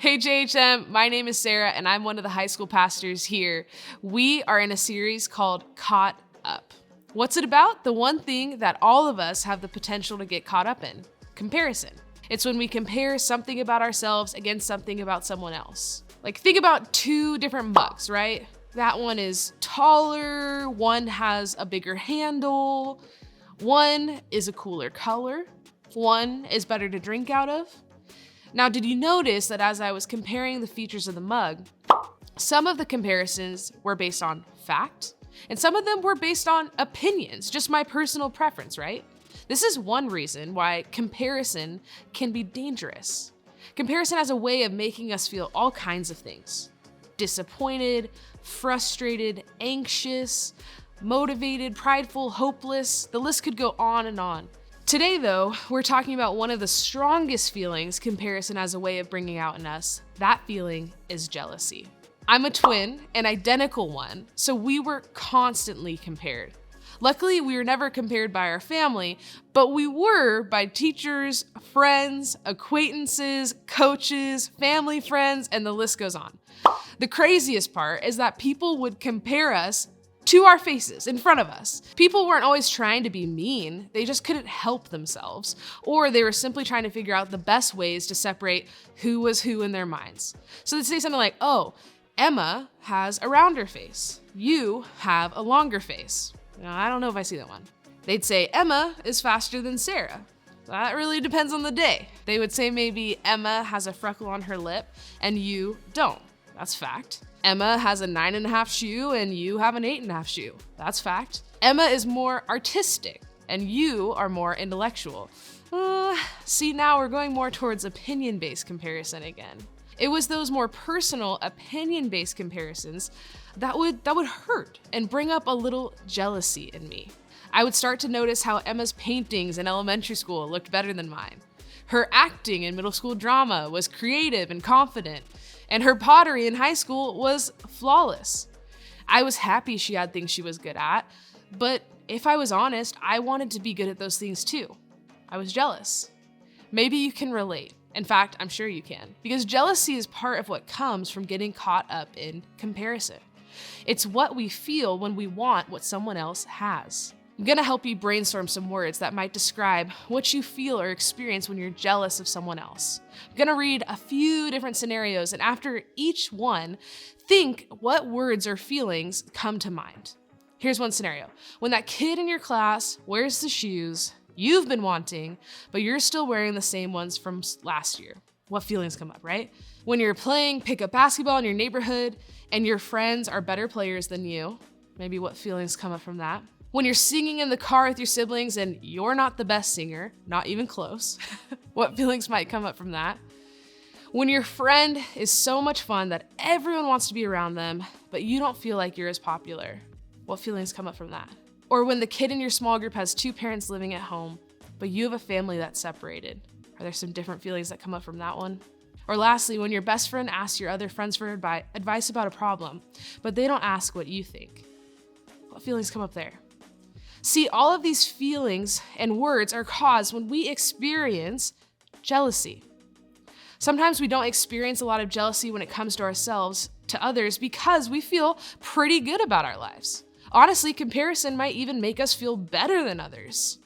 Hey JHM, my name is Sarah and I'm one of the high school pastors here. We are in a series called Caught Up. What's it about? The one thing that all of us have the potential to get caught up in: comparison. It's when we compare something about ourselves against something about someone else. Like, think about two different mugs, right? That one is taller, one has a bigger handle, one is a cooler color, one is better to drink out of. Now, did you notice that as I was comparing the features of the mug, some of the comparisons were based on fact, and some of them were based on opinions, just my personal preference, right? This is one reason why comparison can be dangerous. Comparison has a way of making us feel all kinds of things: disappointed, frustrated, anxious, motivated, prideful, hopeless. The list could go on and on. Today, though, we're talking about one of the strongest feelings comparison has a way of bringing out in us. That feeling is jealousy. I'm a twin, an identical one, so we were constantly compared. Luckily, we were never compared by our family, but we were by teachers, friends, acquaintances, coaches, family friends, and the list goes on. The craziest part is that people would compare us to our faces in front of us. People weren't always trying to be mean, they just couldn't help themselves, or they were simply trying to figure out the best ways to separate who was who in their minds. So they'd say something like, "Oh, Emma has a rounder face. You have a longer face." Now, I don't know if I see that one. They'd say, "Emma is faster than Sarah." That really depends on the day. They would say maybe Emma has a freckle on her lip and you don't. That's fact. Emma has a 9.5 shoe and you have an 8.5 shoe. That's fact. Emma is more artistic and you are more intellectual. See, now we're going more towards opinion-based comparison again. It was those more personal, opinion-based comparisons that would hurt and bring up a little jealousy in me. I would start to notice how Emma's paintings in elementary school looked better than mine. Her acting in middle school drama was creative and confident, and her pottery in high school was flawless. I was happy she had things she was good at, but if I was honest, I wanted to be good at those things too. I was jealous. Maybe you can relate. In fact, I'm sure you can, because jealousy is part of what comes from getting caught up in comparison. It's what we feel when we want what someone else has. I'm gonna help you brainstorm some words that might describe what you feel or experience when you're jealous of someone else. I'm gonna read a few different scenarios, and after each one, think what words or feelings come to mind. Here's one scenario. When that kid in your class wears the shoes you've been wanting, but you're still wearing the same ones from last year. What feelings come up, right? When you're playing pickup basketball in your neighborhood and your friends are better players than you, maybe what feelings come up from that? When you're singing in the car with your siblings and you're not the best singer, not even close, what feelings might come up from that? When your friend is so much fun that everyone wants to be around them, but you don't feel like you're as popular, what feelings come up from that? Or when the kid in your small group has two parents living at home, but you have a family that's separated, are there some different feelings that come up from that one? Or lastly, when your best friend asks your other friends for advice about a problem, but they don't ask what you think, what feelings come up there? See, all of these feelings and words are caused when we experience jealousy. Sometimes we don't experience a lot of jealousy when it comes to ourselves, to others, because we feel pretty good about our lives. Honestly, comparison might even make us feel better than others.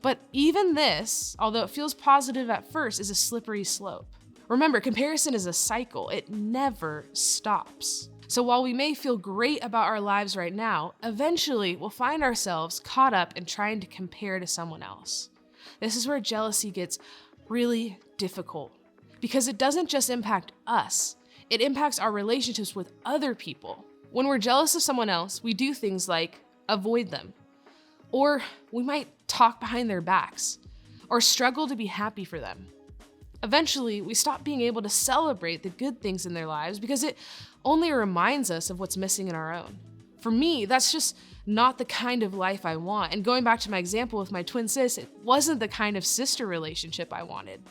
But even this, although it feels positive at first, is a slippery slope. Remember, comparison is a cycle. It never stops. So while we may feel great about our lives right now, eventually we'll find ourselves caught up in trying to compare to someone else. This is where jealousy gets really difficult, because it doesn't just impact us, it impacts our relationships with other people. When we're jealous of someone else, we do things like avoid them, or we might talk behind their backs, or struggle to be happy for them. Eventually, we stop being able to celebrate the good things in their lives because it only reminds us of what's missing in our own. For me, that's just not the kind of life I want. And going back to my example with my twin sis, it wasn't the kind of sister relationship I wanted.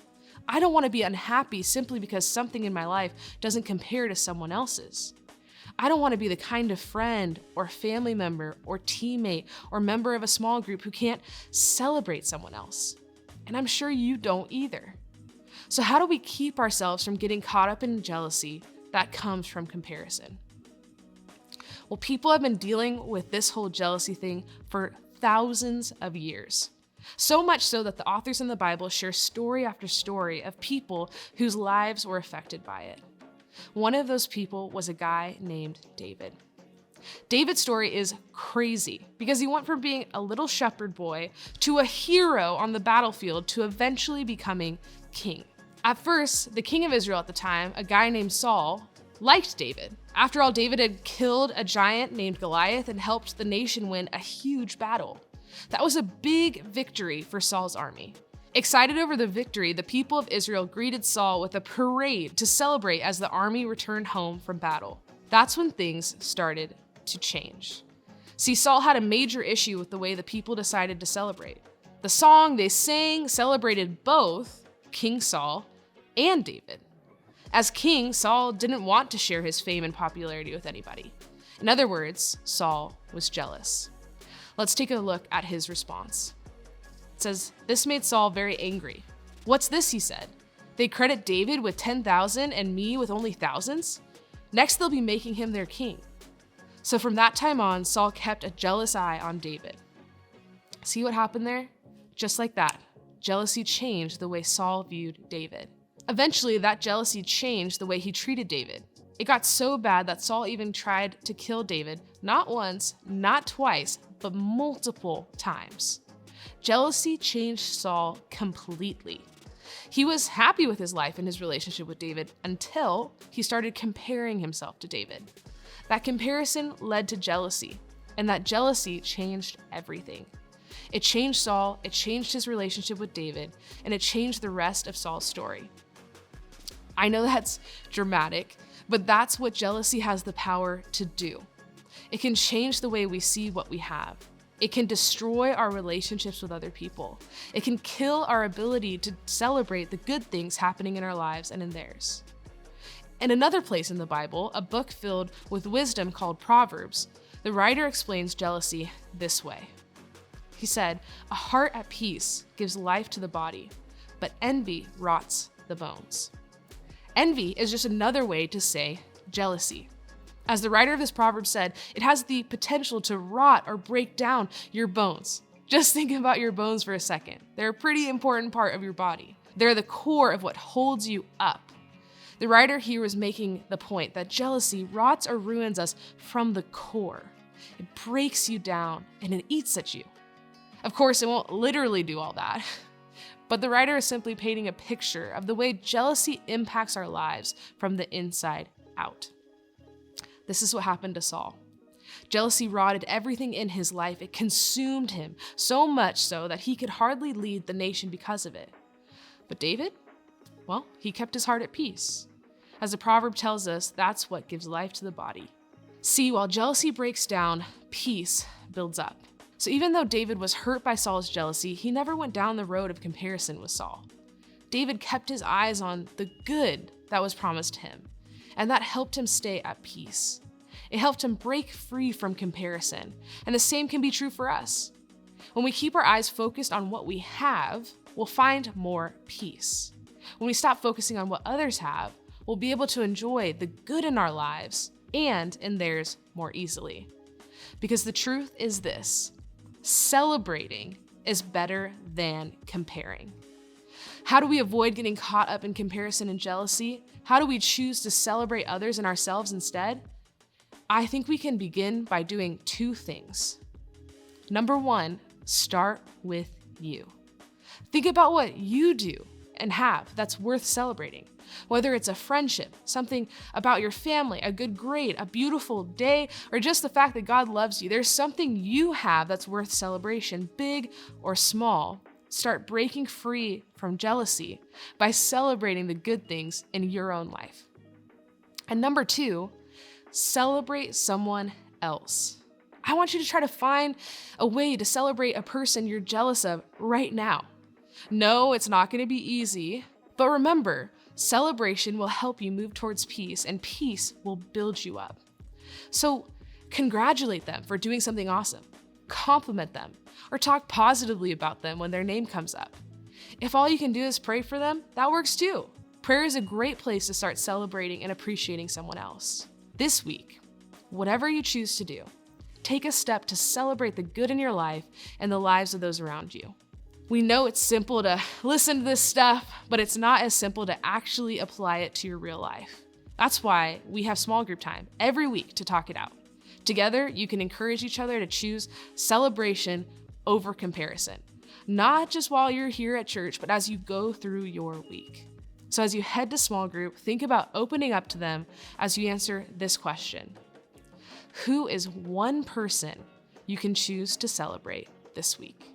I don't want to be unhappy simply because something in my life doesn't compare to someone else's. I don't want to be the kind of friend or family member or teammate or member of a small group who can't celebrate someone else. And I'm sure you don't either. So how do we keep ourselves from getting caught up in jealousy that comes from comparison? Well, people have been dealing with this whole jealousy thing for thousands of years. So much so that the authors in the Bible share story after story of people whose lives were affected by it. One of those people was a guy named David. David's story is crazy because he went from being a little shepherd boy to a hero on the battlefield to eventually becoming king. At first, the king of Israel at the time, a guy named Saul, liked David. After all, David had killed a giant named Goliath and helped the nation win a huge battle. That was a big victory for Saul's army. Excited over the victory, the people of Israel greeted Saul with a parade to celebrate as the army returned home from battle. That's when things started to change. See, Saul had a major issue with the way the people decided to celebrate. The song they sang celebrated both King Saul and David. As king, Saul didn't want to share his fame and popularity with anybody. In other words, Saul was jealous. Let's take a look at his response. It says, "This made Saul very angry. 'What's this?' he said. 'They credit David with 10,000 and me with only thousands? Next they'll be making him their king.' So from that time on, Saul kept a jealous eye on David." See what happened there? Just like that, jealousy changed the way Saul viewed David. Eventually, that jealousy changed the way he treated David. It got so bad that Saul even tried to kill David, not once, not twice, but multiple times. Jealousy changed Saul completely. He was happy with his life and his relationship with David until he started comparing himself to David. That comparison led to jealousy, and that jealousy changed everything. It changed Saul, it changed his relationship with David, and it changed the rest of Saul's story. I know that's dramatic, but that's what jealousy has the power to do. It can change the way we see what we have. It can destroy our relationships with other people. It can kill our ability to celebrate the good things happening in our lives and in theirs. In another place in the Bible, a book filled with wisdom called Proverbs, the writer explains jealousy this way. He said, "A heart at peace gives life to the body, but envy rots the bones." Envy is just another way to say jealousy. As the writer of this proverb said, it has the potential to rot or break down your bones. Just think about your bones for a second. They're a pretty important part of your body. They're the core of what holds you up. The writer here was making the point that jealousy rots or ruins us from the core. It breaks you down and it eats at you. Of course, it won't literally do all that. But the writer is simply painting a picture of the way jealousy impacts our lives from the inside out. This is what happened to Saul. Jealousy rotted everything in his life. It consumed him, so much so that he could hardly lead the nation because of it. But David? Well, he kept his heart at peace. As the proverb tells us, that's what gives life to the body. See, while jealousy breaks down, peace builds up. So even though David was hurt by Saul's jealousy, he never went down the road of comparison with Saul. David kept his eyes on the good that was promised him, and that helped him stay at peace. It helped him break free from comparison, and the same can be true for us. When we keep our eyes focused on what we have, we'll find more peace. When we stop focusing on what others have, we'll be able to enjoy the good in our lives and in theirs more easily. Because the truth is this: celebrating is better than comparing. How do we avoid getting caught up in comparison and jealousy? How do we choose to celebrate others and ourselves instead? I think we can begin by doing two things. Number one, start with you. Think about what you do and have that's worth celebrating. Whether it's a friendship, something about your family, a good grade, a beautiful day, or just the fact that God loves you, there's something you have that's worth celebration, big or small. Start breaking free from jealousy by celebrating the good things in your own life. And number two, celebrate someone else. I want you to try to find a way to celebrate a person you're jealous of right now. No, it's not going to be easy, but remember, celebration will help you move towards peace, and peace will build you up. So congratulate them for doing something awesome. Compliment them, or talk positively about them when their name comes up. If all you can do is pray for them, that works too. Prayer is a great place to start celebrating and appreciating someone else. This week, whatever you choose to do, take a step to celebrate the good in your life and the lives of those around you. We know it's simple to listen to this stuff, but it's not as simple to actually apply it to your real life. That's why we have small group time every week to talk it out. Together, you can encourage each other to choose celebration over comparison, not just while you're here at church, but as you go through your week. So as you head to small group, think about opening up to them as you answer this question. Who is one person you can choose to celebrate this week?